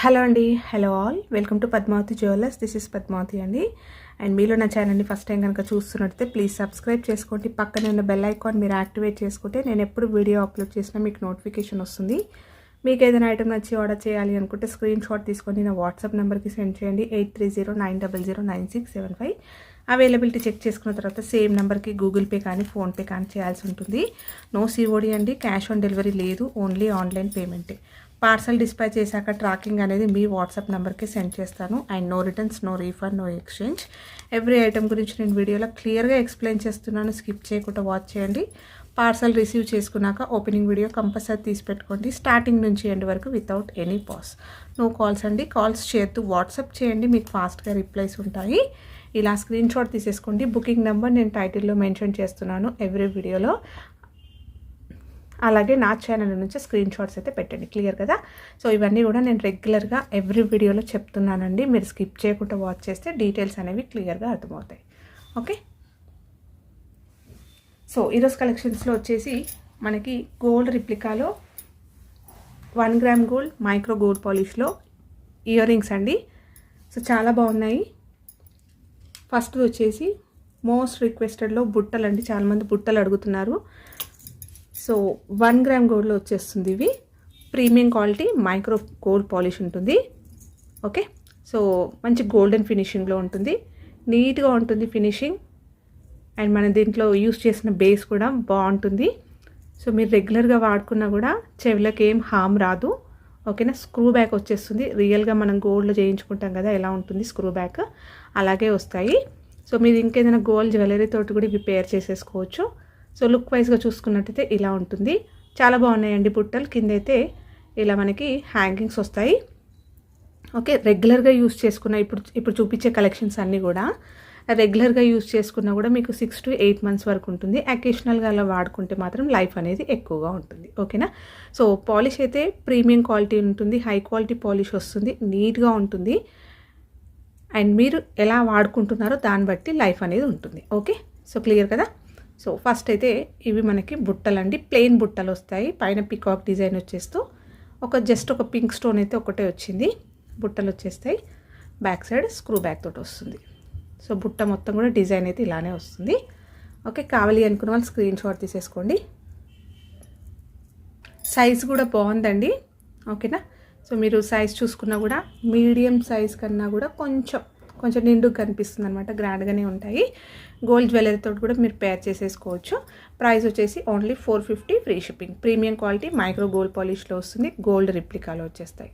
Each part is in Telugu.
హలో అండి, hello all, welcome to Padmavati jewellers. This is Padmavati అండి. అండ్ మీలో నా ఛానల్ని ఫస్ట్ టైం కనుక చూస్తున్నట్లయితే ప్లీజ్ సబ్స్క్రైబ్ చేసుకోండి. పక్కనే ఉన్న బెల్ ఐకాన్ మీరు యాక్టివేట్ చేసుకుంటే నేను ఎప్పుడు వీడియో అప్లోడ్ చేసినా మీకు నోటిఫికేషన్ వస్తుంది. మీకు ఏదైనా ఐటమ్ నచ్చి ఆర్డర్ చేయాలి అనుకుంటే స్క్రీన్ షాట్ తీసుకొని నా వాట్సాప్ నెంబర్కి సెండ్ చేయండి. 8309009675. అవైలబిలిటీ చెక్ చేసుకున్న తర్వాత సేమ్ నెంబర్కి గూగుల్ పే కానీ ఫోన్పే కానీ చేయాల్సి ఉంటుంది. నో సిఓడి అండి, క్యాష్ ఆన్ డెలివరీ లేదు, ఓన్లీ ఆన్లైన్ పేమెంటే. పార్సల్ డిస్పాచ్ చేశాక ట్రాకింగ్ అనేది మీ వాట్సాప్ నెంబర్కి సెండ్ చేస్తాను. And no returns, no refund, no exchange. Every item గురించి నేను వీడియోలో క్లియర్గా ఎక్స్ప్లెయిన్ చేస్తున్నాను. స్కిప్ చేయకుండా వాచ్ చేయండి. పార్సల్ రిసీవ్ చేసుకున్నాక ఓపెనింగ్ వీడియో కంపల్సరీ తీసి పెట్టుకోండి, స్టార్టింగ్ నుంచి ఎండ్ వరకు without any pause. No calls అండి, కాల్స్ చేయొద్దు, వాట్సాప్ చేయండి, మీకు ఫాస్ట్గా రిప్లైస్ ఉంటాయి. ఇలా స్క్రీన్ షాట్ తీసేసుకోండి. బుకింగ్ నెంబర్ నేను టైటిల్లో మెన్షన్ చేస్తున్నాను ఎవ్రీ వీడియోలో. అలాగే నా ఛానల్ నుంచి స్క్రీన్ షాట్స్ అయితే పెట్టండి. క్లియర్ కదా? సో ఇవన్నీ కూడా నేను రెగ్యులర్గా ఎవ్రీ వీడియోలో చెప్తున్నానండి. మీరు స్కిప్ చేయకుండా వాచ్ చేస్తే డీటెయిల్స్ అనేవి క్లియర్గా అర్థమవుతాయి. ఓకే, సో ఈరోజు కలెక్షన్స్లో వచ్చేసి మనకి గోల్డ్ రిప్లికాలో 1 గ్రామ్ గోల్డ్ మైక్రో గోల్డ్ పాలిష్లో ఇయర్ రింగ్స్ అండి. సో చాలా బాగున్నాయి. ఫస్ట్ వచ్చేసి మోస్ట్ రిక్వెస్టెడ్లో బుట్టలు అండి. చాలామంది బుట్టలు అడుగుతున్నారు. సో 1 గ్రామ్ గోల్డ్లో వచ్చేస్తుంది. ఇవి premium quality micro gold polish ఉంటుంది. ఓకే, సో మంచి గోల్డెన్ ఫినిషింగ్లో ఉంటుంది, నీట్గా ఉంటుంది ఫినిషింగ్. అండ్ మన దీంట్లో యూస్ చేసిన బేస్ కూడా బాగుంటుంది. సో మీరు రెగ్యులర్గా వాడుకున్నా కూడా చెవులకు ఏం హామ్ రాదు. ఓకేనా? స్క్రూ బ్యాక్ వచ్చేస్తుంది. రియల్గా మనం గోల్డ్లో చేయించుకుంటాం కదా, ఎలా ఉంటుంది స్క్రూ బ్యాక్, అలాగే వస్తాయి. సో మీరు ఇంకేదైనా గోల్డ్ జ్యువెలరీ తోటి కూడా ఇవి పేర్ చేసేసుకోవచ్చు. సో లుక్ వైజ్గా చూసుకున్నట్టయితే ఇలా ఉంటుంది. చాలా బాగున్నాయండి బుట్టలు. కింద అయితే ఇలా మనకి హ్యాంగింగ్స్ వస్తాయి. ఓకే, రెగ్యులర్గా యూస్ చేసుకున్న ఇప్పుడు చూపించే కలెక్షన్స్ అన్నీ కూడా రెగ్యులర్గా యూస్ చేసుకున్నా కూడా మీకు 6 to 8 months వరకు ఉంటుంది. అకేషనల్గా అలా వాడుకుంటే మాత్రం లైఫ్ అనేది ఎక్కువగా ఉంటుంది. ఓకేనా? సో పాలిష్ అయితే ప్రీమియం క్వాలిటీ ఉంటుంది, హై క్వాలిటీ పాలిష్ వస్తుంది, నీట్గా ఉంటుంది. అండ్ మీరు ఎలా వాడుకుంటున్నారో దాన్ని బట్టి లైఫ్ అనేది ఉంటుంది. ఓకే, సో క్లియర్ కదా? సో ఫస్ట్ అయితే ఇవి మనకి బుట్టలండి, ప్లెయిన్ బుట్టలు వస్తాయి. పైన పికాక్ డిజైన్ వచ్చేస్తూ జస్ట్ ఒక పింక్ స్టోన్ అయితే ఒకటే వచ్చింది. బుట్టలు వచ్చేస్తాయి. బ్యాక్ సైడ్ స్క్రూ బ్యాక్ తోటి వస్తుంది. సో బుట్ట మొత్తం కూడా డిజైన్ అయితే ఇలానే వస్తుంది. ఓకే, కావాలి అనుకున్న వాళ్ళు స్క్రీన్ షాట్ తీసేసుకోండి. సైజ్ కూడా బాగుందండి. ఓకేనా? సో మీరు సైజ్ చూసుకున్నా కూడా మీడియం సైజ్ కన్నా కూడా కొంచెం నిండుగా కనిపిస్తుంది అనమాట. గ్రాండ్గానే ఉంటాయి. గోల్డ్ జ్యువెలరీతో కూడా మీరు పేర్ చేసేసుకోవచ్చు. ప్రైస్ వచ్చేసి only 450 free shipping. Premium quality micro gold పాలిష్లో వస్తుంది. గోల్డ్ రిప్లికాలో వచ్చేస్తాయి.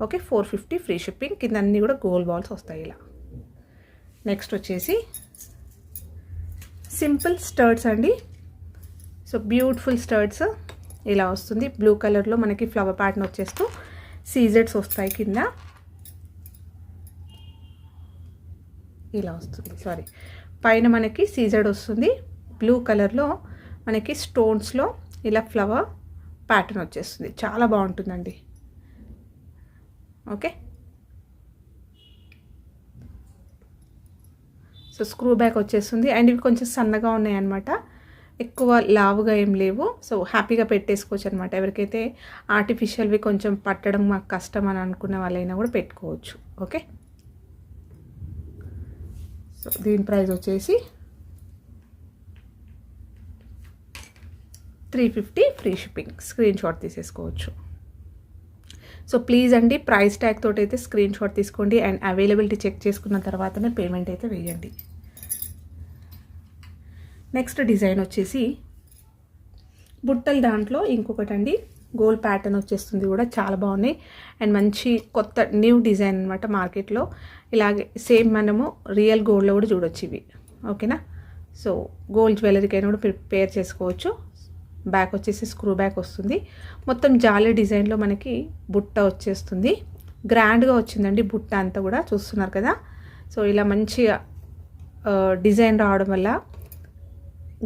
Okay, 450 free shipping. కింద అన్నీ కూడా గోల్డ్ బాల్స్ వస్తాయి ఇలా. నెక్స్ట్ వచ్చేసి సింపుల్ స్టర్ట్స్ అండి. సో బ్యూటిఫుల్ స్టర్ట్స్ ఇలా వస్తుంది. బ్లూ కలర్లో మనకి ఫ్లవర్ ప్యాటర్న్ వచ్చేస్తూ సీజెడ్స్ వస్తాయి కింద. ఇలా వస్తుంది. సారీ, పైన మనకి సీజెడ్ వస్తుంది. బ్లూ కలర్లో మనకి స్టోన్స్లో ఇలా ఫ్లవర్ ప్యాటర్న్ వచ్చేస్తుంది. చాలా బాగుంటుందండి. ఓకే, సో స్క్రూ బ్యాక్ వచ్చేస్తుంది. అండ్ ఇవి కొంచెం సన్నగా ఉన్నాయన్నమాట, ఎక్కువ లావుగా ఏం లేవు. సో హ్యాపీగా పెట్టేసుకోవచ్చు అనమాట. ఎవరికైతే ఆర్టిఫిషియల్వి కొంచెం పట్టడం మాకు కష్టం అని అనుకున్న వాళ్ళైనా కూడా పెట్టుకోవచ్చు. ఓకే, సో దీని ప్రైస్ వచ్చేసి 350 ఫ్రీ షిప్పింగ్. స్క్రీన్ షాట్ తీసేసుకోవచ్చు. సో ప్లీజ్ అండి, ప్రైస్ ట్యాగ్ తోటి అయితే స్క్రీన్ షాట్ తీసుకోండి. అండ్ అవైలబిలిటీ చెక్ చేసుకున్న తర్వాతనే పేమెంట్ అయితే వేయండి. నెక్స్ట్ డిజైన్ వచ్చేసి బుట్టల దాంట్లో ఇంకొకటి అండి. గోల్డ్ ప్యాటర్న్ వచ్చేస్తుంది కూడా, చాలా బాగున్నాయి. అండ్ మంచి కొత్త న్యూ డిజైన్ అనమాట మార్కెట్లో. ఇలాగే సేమ్ మనము రియల్ గోల్డ్లో కూడా చూడొచ్చు ఇవి. ఓకేనా? సో గోల్డ్ జ్యువెలరీకైనా కూడా ప్రిపేర్ చేసుకోవచ్చు. బ్యాక్ వచ్చేసి స్క్రూ బ్యాక్ వస్తుంది. మొత్తం జాలీ డిజైన్లో మనకి బుట్ట వచ్చేస్తుంది. గ్రాండ్గా వచ్చిందండి బుట్ట అంతా కూడా, చూస్తున్నారు కదా. సో ఇలా మంచిగా డిజైన్ రావడం వల్ల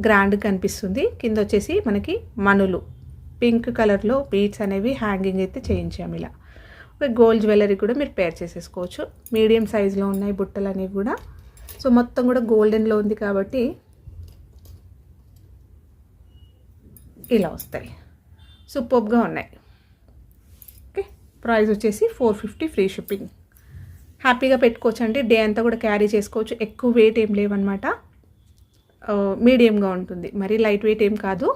గ్రాండ్గా కనిపిస్తుంది. కింద వచ్చేసి మనకి మనులు పింక్ కలర్లో బీడ్స్ అనేవి హ్యాంగింగ్ అయితే చేయించాము ఇలా. గోల్డ్ జ్యువెలరీ కూడా మీరు పేర్ చేసేసుకోవచ్చు. మీడియం సైజులో ఉన్నాయి బుట్టలు అనేవి కూడా. సో మొత్తం కూడా గోల్డెన్లో ఉంది కాబట్టి ఇలా వస్తాయి. సూపర్గా ఉన్నాయి. ఓకే, ప్రైస్ వచ్చేసి 450 ఫ్రీ షిప్పింగ్. హ్యాపీగా పెట్టుకోవచ్చు అండి, డే అంతా కూడా క్యారీ చేసుకోవచ్చు. ఎక్కువ వెయిట్ ఏం లేవన్నమాట, మీడియంగా ఉంటుంది, మరీ లైట్ వెయిట్ ఏం కాదు,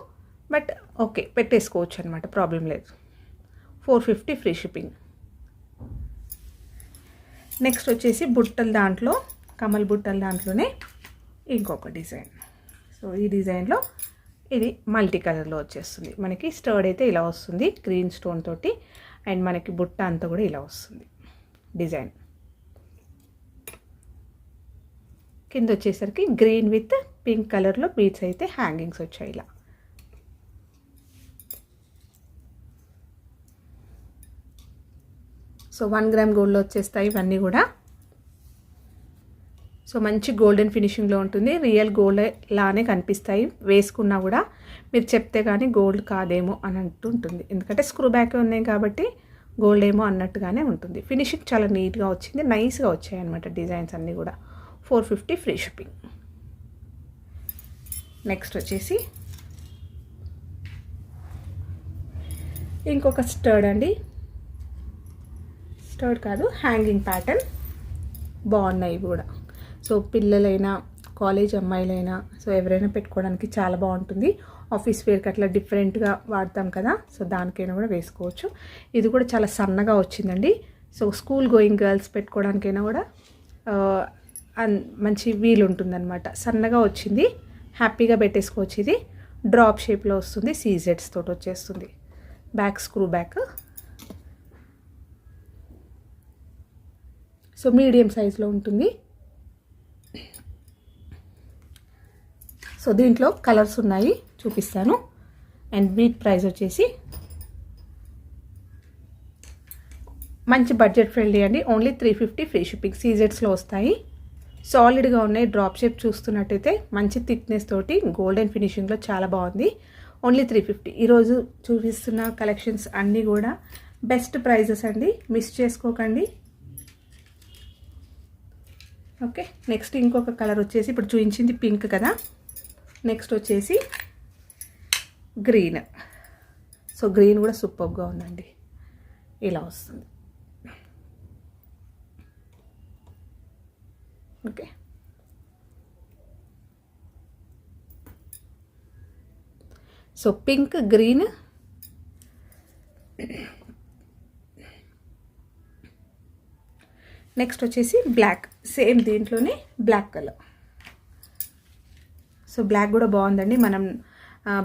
బట్ ఓకే పెట్టేసుకోవచ్చు అనమాట, ప్రాబ్లం లేదు. 450 ఫ్రీ షిప్పింగ్. నెక్స్ట్ వచ్చేసి బుట్టల దాంట్లో, కమల్ బుట్టల దాంట్లోనే ఇంకొక డిజైన్. సో ఈ డిజైన్లో ఇది మల్టీ కలర్లో వచ్చేస్తుంది మనకి. స్టర్డ్ అయితే ఇలా వస్తుంది గ్రీన్ స్టోన్ తోటి, అండ్ మనకి బుట్ట అంతా కూడా ఇలా వస్తుంది డిజైన్. కింద వచ్చేసరికి గ్రీన్ విత్ పింక్ కలర్లో బీడ్స్ అయితే హ్యాంగింగ్స్ వచ్చాయి ఇలా. సో 1 గ్రామ్ గోల్డ్లో వచ్చేస్తాయి ఇవన్నీ కూడా. సో మంచి గోల్డెన్ ఫినిషింగ్లో ఉంటుంది, రియల్ గోల్డ్ లానే కనిపిస్తాయి. వేసుకున్నా కూడా మీరు చెప్తే కానీ గోల్డ్ కాదేమో అని అంటుంటుంది, ఎందుకంటే స్క్రూ బ్యాక్ ఉన్నాయి కాబట్టి గోల్డ్ ఏమో అన్నట్టుగానే ఉంటుంది. ఫినిషింగ్ చాలా నీట్గా వచ్చింది, నైస్గా వచ్చాయి అనమాట డిజైన్స్ అన్నీ కూడా. 450 ఫ్రీ షిప్పింగ్. నెక్స్ట్ వచ్చేసి ఇంకొక స్టర్డ్ అండి, స్టర్డ్ కాదు హ్యాంగింగ్ ప్యాటర్న్, బాగున్నాయి కూడా. సో పిల్లలైనా కాలేజ్ అమ్మాయిలైనా సో ఎవరైనా పెట్టుకోవడానికి చాలా బాగుంటుంది. ఆఫీస్ వేర్కి అట్లా డిఫరెంట్గా వాడతాం కదా, సో దానికైనా కూడా వేసుకోవచ్చు. ఇది కూడా చాలా సన్నగా వచ్చిందండి, సో స్కూల్ గోయింగ్ గర్ల్స్ పెట్టుకోవడానికైనా కూడా మంచి వీలు ఉంటుందన్నమాట. సన్నగా వచ్చింది, హ్యాపీగా పెట్టేసుకోవచ్చు. ఇది డ్రాప్ షేప్లో వస్తుంది, సీజెడ్స్ తోటి వచ్చేస్తుంది. Back screw back, so medium సైజులో ఉంటుంది. సో దీంట్లో కలర్స్ ఉన్నాయి, చూపిస్తాను. అండ్ బీట్ ప్రైస్ వచ్చేసి మంచి బడ్జెట్ ఫ్రెండ్లీ అండి, ఓన్లీ 350 ఫ్రీ షిప్పింగ్. సీజెడ్స్లో వస్తాయి, సాలిడ్గా ఉన్నాయి. డ్రాప్ షేప్ చూస్తున్నట్టయితే మంచి థిక్నెస్ తోటి గోల్డెన్ ఫినిషింగ్లో చాలా బాగుంది. ఓన్లీ 350. ఈరోజు చూపిస్తున్న కలెక్షన్స్ అన్నీ కూడా బెస్ట్ ప్రైజెస్ అండి, మిస్ చేసుకోకండి. ఓకే, నెక్స్ట్ ఇంకొక కలర్ వచ్చేసి, ఇప్పుడు చూపించింది పింక్ కదా, నెక్స్ట్ వచ్చేసి గ్రీన్. సో గ్రీన్ కూడా సూపర్గా ఉందండి, ఇలా వస్తుంది. Okay, so pink green next వచ్చేసి బ్లాక్, సేమ్ దీంట్లోనే బ్లాక్ కలర్. సో బ్లాక్ కూడా బాగుందండి, మనం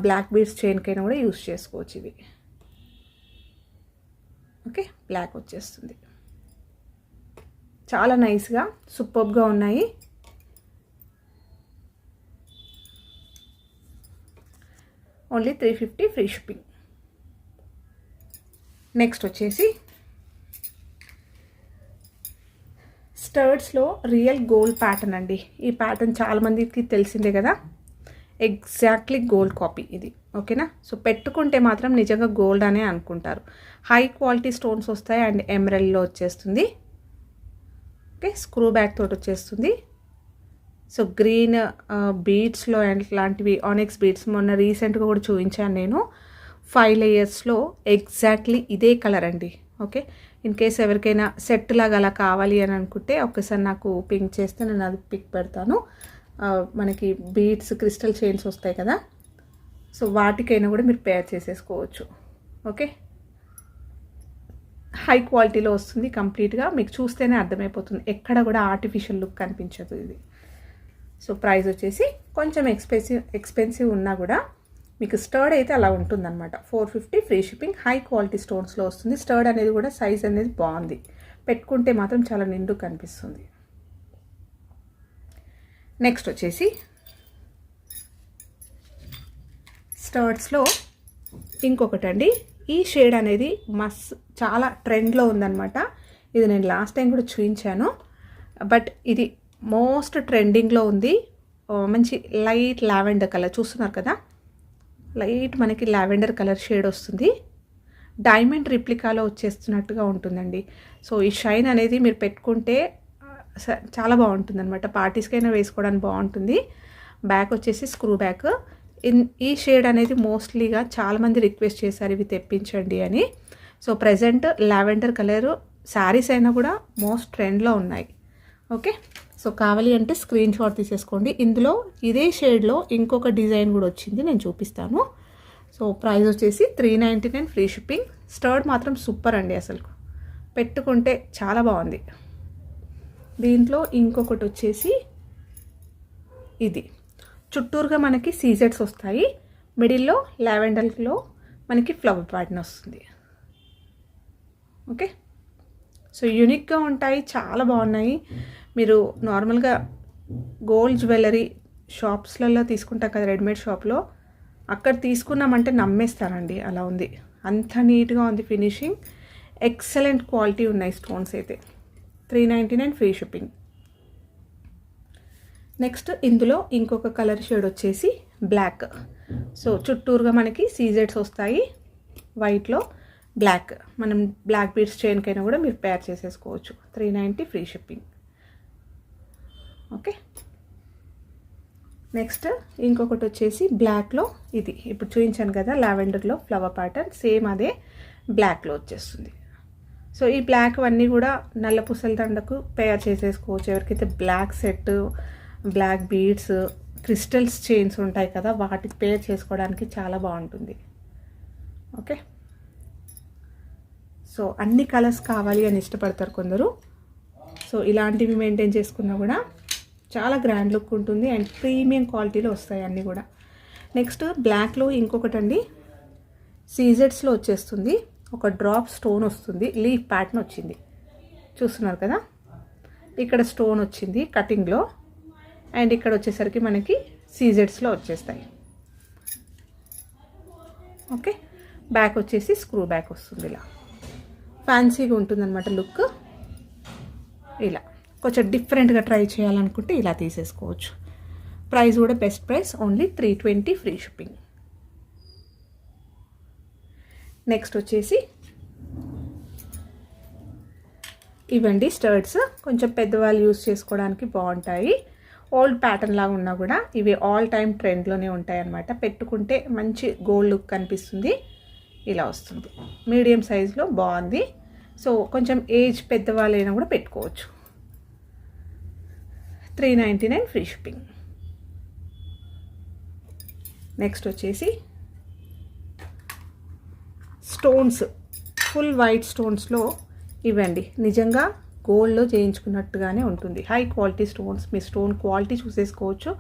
బ్లాక్ బీడ్స్ చైన్కైనా కూడా యూస్ చేసుకోవచ్చు ఇవి. ఓకే, బ్లాక్ వచ్చేస్తుంది, చాలా నైస్గా సూపర్గా ఉన్నాయి. Only 350 free shipping. నెక్స్ట్ వచ్చేసి స్టర్డ్స్లో రియల్ గోల్డ్ ప్యాటర్న్ అండి. ఈ ప్యాటర్న్ చాలామందికి తెలిసిందే కదా, ఎగ్జాక్ట్లీ గోల్డ్ కాపీ ఇది. ఓకేనా, సో పెట్టుకుంటే మాత్రం నిజంగా గోల్డ్ అనే అనుకుంటారు. హై క్వాలిటీ స్టోన్స్ వస్తాయి అండ్ ఎమరల్డ్లో వచ్చేస్తుంది. ఓకే, స్క్రూ బ్యాక్ తోటి వచ్చేస్తుంది. సో గ్రీన్ బీడ్స్లో అండ్ ఇలాంటివి ఆనెక్స్ బీడ్స్ మొన్న రీసెంట్గా కూడా చూపించాను నేను. 5 లేయర్స్లో ఎగ్జాక్ట్లీ ఇదే కలర్ అండి. ఓకే, ఇన్ కేస్ ఎవరికైనా సెట్ లాగా అలా కావాలి అని అనుకుంటే ఒక్కసారి నాకు పింక్ చేస్తే నేను అది పిక్ పెడతాను. మనకి బీడ్స్ క్రిస్టల్ చైన్స్ వస్తాయి కదా, సో వాటికైనా కూడా మీరు పేర్ చేసేసుకోవచ్చు. ఓకే, హై క్వాలిటీలో వస్తుంది కంప్లీట్గా, మీకు చూస్తేనే అర్థమైపోతుంది, ఎక్కడ కూడా ఆర్టిఫిషియల్ లుక్ కనిపించదు ఇది. సో ప్రైస్ వచ్చేసి కొంచెం ఎక్స్పెన్సివ్ ఉన్నా కూడా మీకు స్టర్డ్ అయితే అలా ఉంటుందన్నమాట. 450 ఫ్రీ షిప్పింగ్. హై క్వాలిటీ స్టోన్స్లో వస్తుంది. స్టర్డ్ అనేది కూడా సైజ్ అనేది బాగుంది, పెట్టుకుంటే మాత్రం చాలా నిండు కనిపిస్తుంది. నెక్స్ట్ వచ్చేసి స్టర్డ్స్లో ఇంకొకటి అండి, ఈ షేడ్ అనేది చాలా ట్రెండ్లో ఉందన్నమాట. ఇది నేను లాస్ట్ టైం కూడా చూపించాను, బట్ ఇది మోస్ట్ ట్రెండింగ్లో ఉంది. మంచి లైట్ లావెండర్ కలర్ చూస్తున్నారు కదా, లైట్ మనకి లావెండర్ కలర్ షేడ్ వస్తుంది. డైమండ్ రిప్లికాలో వచ్చేస్తున్నట్టుగా ఉంటుందండి. సో ఈ షైన్ అనేది మీరు పెట్టుకుంటే చాలా బాగుంటుంది అనమాట, పార్టీస్కైనా వేసుకోవడానికి బాగుంటుంది. బ్యాక్ వచ్చేసి స్క్రూ బ్యాక్. ఈ షేడ్ అనేది మోస్ట్లీగా చాలామంది రిక్వెస్ట్ చేశారు ఇవి తెప్పించండి అని. So present lavender colour saris అయినా కూడా మోస్ట్ ట్రెండ్లో ఉన్నాయి. ఓకే, సో కావాలి అంటే స్క్రీన్ షాట్ తీసేసుకోండి. ఇందులో ఇదే షేడ్లో ఇంకొక డిజైన్ కూడా వచ్చింది, నేను చూపిస్తాను. సో ప్రైస్ వచ్చేసి 399 ఫ్రీ షిప్పింగ్. స్టర్డ్ మాత్రం సూపర్ అండి, అసలు పెట్టుకుంటే చాలా బాగుంది. దీంట్లో ఇంకొకటి వచ్చేసి ఇది చుట్టూరుగా మనకి సీజెట్స్ వస్తాయి, మిడిల్లో లావెండర్లో మనకి ఫ్లవర్ ప్యాటర్న్ వస్తుంది. ఓకే, సో యూనిక్గా ఉంటాయి, చాలా బాగున్నాయి. మీరు నార్మల్గా గోల్డ్ జ్యువెలరీ షాప్స్లలో తీసుకుంటాం కదా, రెడీమేడ్ షాప్లో, అక్కడ తీసుకున్నామంటే నమ్మేస్తారండి, అలా ఉంది. అంత నీట్గా ఉంది ఫినిషింగ్, ఎక్సలెంట్ క్వాలిటీ ఉన్నాయి స్టోన్స్ అయితే. 399 ఫ్రీ షిప్పింగ్. నెక్స్ట్ ఇందులో ఇంకొక కలర్ షేడ్ వచ్చేసి బ్లాక్. సో చుట్టూరుగా మనకి సీజెట్స్ వస్తాయి, వైట్లో బ్లాక్. మనం బ్లాక్ బీడ్స్ చైన్కైనా కూడా మీరు పేర్ చేసేసుకోవచ్చు. 390 ఫ్రీ షిప్పింగ్. ఓకే, నెక్స్ట్ ఇంకొకటి వచ్చేసి బ్లాక్లో, ఇది ఇప్పుడు చూపించాను కదా లావెండర్లో ఫ్లవర్ ప్యాటర్న్, సేమ్ అదే బ్లాక్లో వచ్చేస్తుంది. సో ఈ బ్లాక్ అన్నీ కూడా నల్ల పూసల దండకు పేర్ చేసేసుకోవచ్చు. ఎవరికైతే black set, black beads, crystals chains ఉంటాయి కదా, వాటికి పేర్ చేసుకోవడానికి చాలా బాగుంటుంది. ఓకే, సో అన్ని కలర్స్ కావాలి అని ఇష్టపడతారు కొందరు. సో ఇలాంటివి మెయింటైన్ చేసుకున్నా కూడా చాలా గ్రాండ్ లుక్ ఉంటుంది అండ్ ప్రీమియం క్వాలిటీలో వస్తాయి అన్నీ కూడా. నెక్స్ట్ బ్లాక్లో ఇంకొకటి అండి, సీజెట్స్లో వచ్చేస్తుంది, ఒక డ్రాప్ స్టోన్ వస్తుంది, లీఫ్ ప్యాటర్న్ వచ్చింది, చూస్తున్నారు కదా. ఇక్కడ స్టోన్ వచ్చింది కటింగ్లో, అండ్ ఇక్కడ వచ్చేసరికి మనకి సీజెట్స్లో వచ్చేస్తాయి. ఓకే, బ్యాక్ వచ్చేసి స్క్రూ బ్యాక్ వస్తుంది, ఇలా ఫ్యాన్సీగా ఉంటుందన్నమాట లుక్. ఇలా కొంచెం డిఫరెంట్గా ట్రై చేయాలనుకుంటే ఇలా తీసేసుకోవచ్చు. ప్రైస్ కూడా best price, only 320 free shipping. Next వచ్చేసి ఇవండి స్టర్డ్స్, కొంచెం పెద్దవాళ్ళు యూస్ చేసుకోవడానికి బాగుంటాయి. ఓల్డ్ ప్యాటర్న్ లాగా ఉన్నా కూడా ఇవి ఆల్ టైమ్ ట్రెండ్లోనే ఉంటాయి అన్నమాట. పెట్టుకుంటే మంచి గోల్డ్ లుక్ కనిపిస్తుంది, ఇలా వస్తుంది. మీడియం సైజులో బాగుంది. సో కొంచెం ఏజ్ పెద్దవాళ్ళైనా కూడా పెట్టుకోవచ్చు. 399 ఫ్రీ షిప్పింగ్. నెక్స్ట్ వచ్చేసి స్టోన్స్, ఫుల్ వైట్ స్టోన్స్లో ఇవ్వండి, నిజంగా గోల్డ్లో చేయించుకున్నట్టుగానే ఉంటుంది. హై క్వాలిటీ స్టోన్స్, మీ స్టోన్ క్వాలిటీ చూసేసుకోవచ్చు.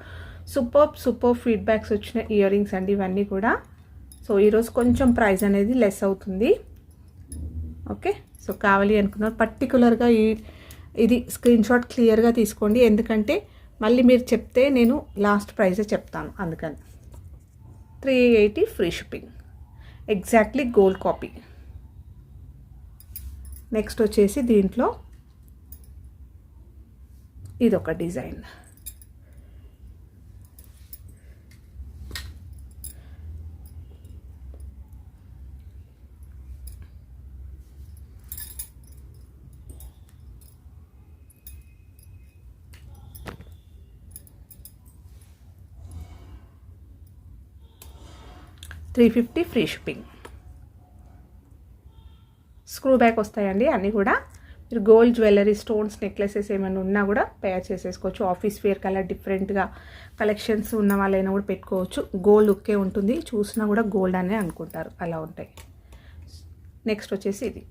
సూపర్ ఫీడ్బ్యాక్స్ వచ్చిన ఇయర్ రింగ్స్ అండి ఇవన్నీ కూడా. సో ఈరోజు కొంచెం ప్రైస్ అనేది లెస్ అవుతుంది. ఓకే, సో కావాలి అనుకున్నారు పర్టికులర్గా ఇది స్క్రీన్ షాట్ క్లియర్గా తీసుకోండి, ఎందుకంటే మళ్ళీ మీరు చెప్తే నేను లాస్ట్ ప్రైజే చెప్తాను, అందుకని. 380 free shipping, exactly gold copy. Next వచ్చేసి దీంట్లో ఇదొక design, $350 free shipping. Screw back వస్తాయండి అన్నీ కూడా. మీరు గోల్డ్ జ్యువెలరీ, స్టోన్స్, నెక్లెసెస్ ఏమైనా ఉన్నా కూడా పేర్ చేసేసుకోవచ్చు. ఆఫీస్ వేర్ కలర్ డిఫరెంట్గా కలెక్షన్స్ ఉన్న వాళ్ళైనా కూడా పెట్టుకోవచ్చు. గోల్డ్ లుక్కే ఉంటుంది, చూసినా కూడా గోల్డ్ అనే అనుకుంటారు, అలా ఉంటాయి. నెక్స్ట్ వచ్చేసి ఇది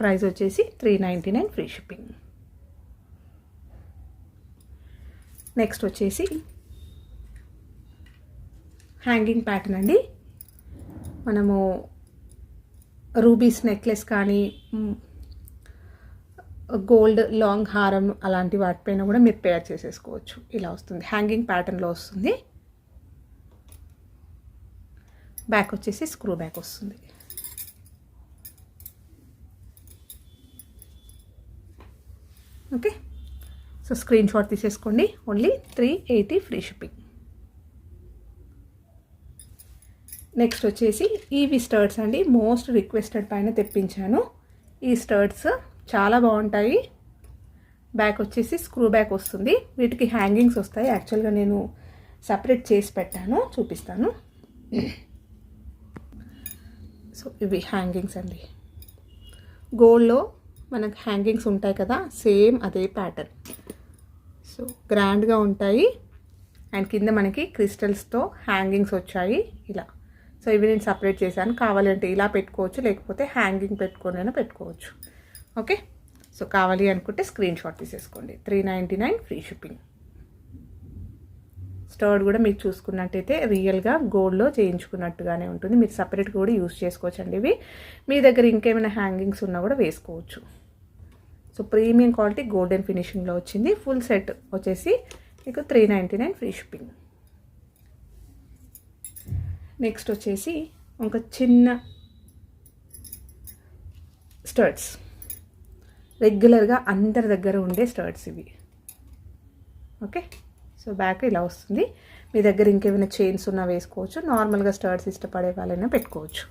ప్రైస్ వచ్చేసి 399 ఫ్రీ షిప్పింగ్. నెక్స్ట్ వచ్చేసి హ్యాంగింగ్ ప్యాటర్న్ అండి. మనము రూబీస్ నెక్లెస్ కానీ గోల్డ్ లాంగ్ హారం అలాంటి వాటిపైన కూడా మీరు పేర్ చేసేసుకోవచ్చు. ఇలా వస్తుంది, హ్యాంగింగ్ ప్యాటర్న్లో వస్తుంది. బ్యాక్ వచ్చేసి స్క్రూ బ్యాక్ వస్తుంది. ఓకే, సో స్క్రీన్ షాట్ తీసేసుకోండి. Only 380 free shipping. నెక్స్ట్ వచ్చేసి ఈవి స్టర్ట్స్ అండి, మోస్ట్ రిక్వెస్టెడ్ పైన తెప్పించాను. ఈ స్టర్ట్స్ చాలా బాగుంటాయి. బ్యాక్ వచ్చేసి స్క్రూ బ్యాక్ వస్తుంది, వీటికి హ్యాంగింగ్స్ వస్తాయి. యాక్చువల్గా నేను సపరేట్ చేసి పెట్టాను, చూపిస్తాను. సో ఇవి హ్యాంగింగ్స్ అండి. గోల్డ్లో మనకు హ్యాంగింగ్స్ ఉంటాయి కదా, సేమ్ అదే ప్యాటర్న్. సో గ్రాండ్గా ఉంటాయి. అండ్ కింద మనకి క్రిస్టల్స్తో హ్యాంగింగ్స్ వచ్చాయి ఇలా. సో ఇవి నేను సపరేట్ చేశాను. కావాలంటే ఇలా పెట్టుకోవచ్చు, లేకపోతే హ్యాంగింగ్ పెట్టుకొని పెట్టుకోవచ్చు. ఓకే, సో కావాలి అనుకుంటే స్క్రీన్ షాట్ తీసేసుకోండి. 399 ఫ్రీ షిప్పింగ్. స్టర్డ్ కూడా మీరు చూసుకున్నట్టయితే రియల్గా గోల్డ్లో చేయించుకున్నట్టుగానే ఉంటుంది. మీరు సపరేట్గా కూడా యూస్ చేసుకోవచ్చు అండి. ఇవి మీ దగ్గర ఇంకేమైనా హ్యాంగింగ్స్ ఉన్నా కూడా వేసుకోవచ్చు. సో ప్రీమియం క్వాలిటీ గోల్డెన్ ఫినిషింగ్లో వచ్చింది. ఫుల్ సెట్ వచ్చేసి మీకు 399 ఫ్రీ షిప్పింగ్. నెక్స్ట్ వచ్చేసి ఒక చిన్న స్టర్ట్స్, రెగ్యులర్గా అందరి దగ్గర ఉండే స్టర్ట్స్ ఇవి. ఓకే, సో బ్యాక్ ఇలా వస్తుంది. మీ దగ్గర ఇంకేమైనా చైన్స్ ఉన్నా వేసుకోవచ్చు. నార్మల్గా స్టర్ట్స్ ఇష్టపడే వాళ్ళైనా పెట్టుకోవచ్చు.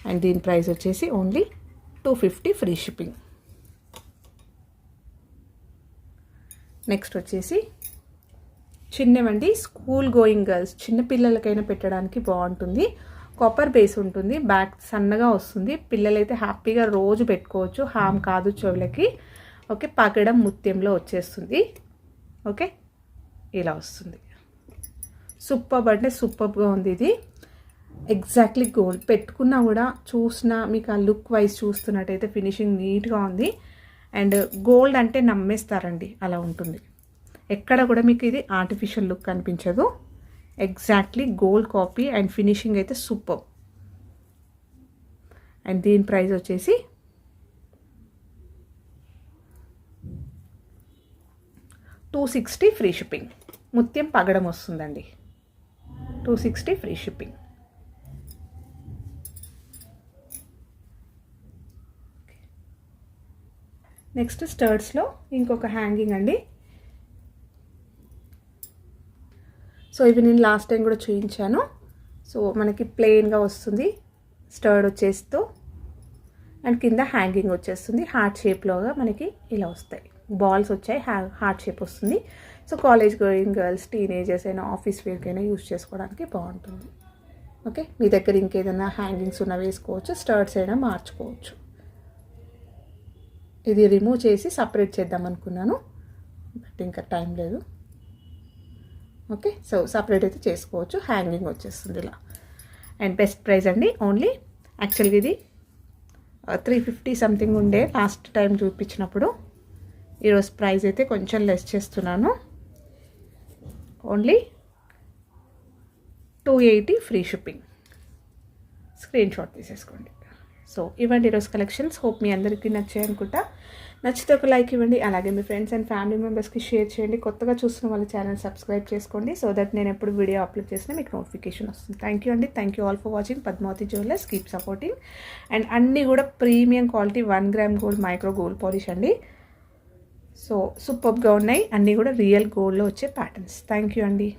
అండ్ దీని ప్రైస్ వచ్చేసి ఓన్లీ 250 ఫ్రీ షిప్పింగ్. నెక్స్ట్ వచ్చేసి చిన్నవండి, స్కూల్ గోయింగ్ గర్ల్స్, చిన్నపిల్లలకైనా పెట్టడానికి బాగుంటుంది. కాపర్ బేస్ ఉంటుంది, బ్యాక్ సన్నగా వస్తుంది. పిల్లలైతే హ్యాపీగా రోజు పెట్టుకోవచ్చు, హామ్ కాదు చెవులకి. ఓకే, పగడం ముత్యంలో వచ్చేస్తుంది. ఓకే, ఇలా వస్తుంది. సూపర్బ్ అంటే సూపర్బ్గా ఉంది ఇది. Exactly gold. పెట్టుకున్నా కూడా చూసినా మీకు ఆ లుక్ వైజ్ చూస్తున్నట్టయితే ఫినిషింగ్ నీట్గా ఉంది. అండ్ గోల్డ్ అంటే నమ్మేస్తారండి, అలా ఉంటుంది. ఎక్కడ కూడా మీకు ఇది ఆర్టిఫిషియల్ లుక్ అనిపించదు. Exactly gold copy. And finishing అయితే సూపర్. అండ్ దీని ప్రైస్ వచ్చేసి 260 ఫ్రీ షిప్పింగ్. ముత్యం పగడం వస్తుందండి. 260 ఫ్రీ షిప్పింగ్. నెక్స్ట్ స్టర్ట్స్లో ఇంకొక హ్యాంగింగ్ అండి. సో ఇవి నేను లాస్ట్ టైం కూడా చూపించాను. సో మనకి ప్లెయిన్గా వస్తుంది స్టర్డ్ వచ్చేస్తూ, అండ్ కింద హ్యాంగింగ్ వచ్చేస్తుంది. హార్ట్ షేప్లోగా మనకి ఇలా వస్తాయి, బాల్స్ వచ్చాయి, హార్ట్ షేప్ వస్తుంది. So college going girls, teenagers అయినా ఆఫీస్ వేర్కైనా యూజ్ చేసుకోవడానికి బాగుంటుంది. ఓకే, మీ దగ్గర ఇంకేదైనా హ్యాంగింగ్స్ ఉన్న వేసుకోవచ్చు, స్టర్ట్స్ అయినా మార్చుకోవచ్చు. ఇది రిమూవ్ చేసి సపరేట్ చేద్దాం అనుకున్నాను, బట్ ఇంకా టైం లేదు. ఓకే, సో సపరేట్ అయితే చేసుకోవచ్చు. హ్యాంగింగ్ వచ్చేస్తుంది ఇలా. అండ్ బెస్ట్ ప్రైస్ అండి. ఓన్లీ యాక్చువల్గా ఇది 350 సంథింగ్ ఉండే లాస్ట్ టైం చూపించినప్పుడు. ఈరోజు ప్రైస్ అయితే కొంచెం లెస్ చేస్తున్నాను. Only 280 free shipping. Screen shot తీసేసుకోండి. సో ఇవ్వండి ఈరోజు కలెక్షన్స్. హోప్ మీ అందరికీ నచ్చాయి అనుకుంటా. నచ్చితే ఒక లైక్ ఇవ్వండి, అలాగే మీ ఫ్రెండ్స్ అండ్ ఫ్యామిలీ మెంబర్స్కి షేర్ చేయండి. కొత్తగా చూస్తున్న వాళ్ళ ఛానల్ సబ్స్క్రైబ్ చేసుకోండి, సో దట్ నేను ఎప్పుడు వీడియో అప్లోడ్ చేసినా మీకు నోటిఫికేషన్ వస్తుంది. థ్యాంక్ యూ అండి. Thank you all for watching Padmavati jewellers. Keep supporting. And అన్నీ కూడా premium quality 1 gram gold micro gold polish అండి. సో సూపర్గా ఉన్నాయి, అన్నీ కూడా రియల్ గోల్డ్లో వచ్చే ప్యాటర్న్స్. థ్యాంక్ యూ అండి.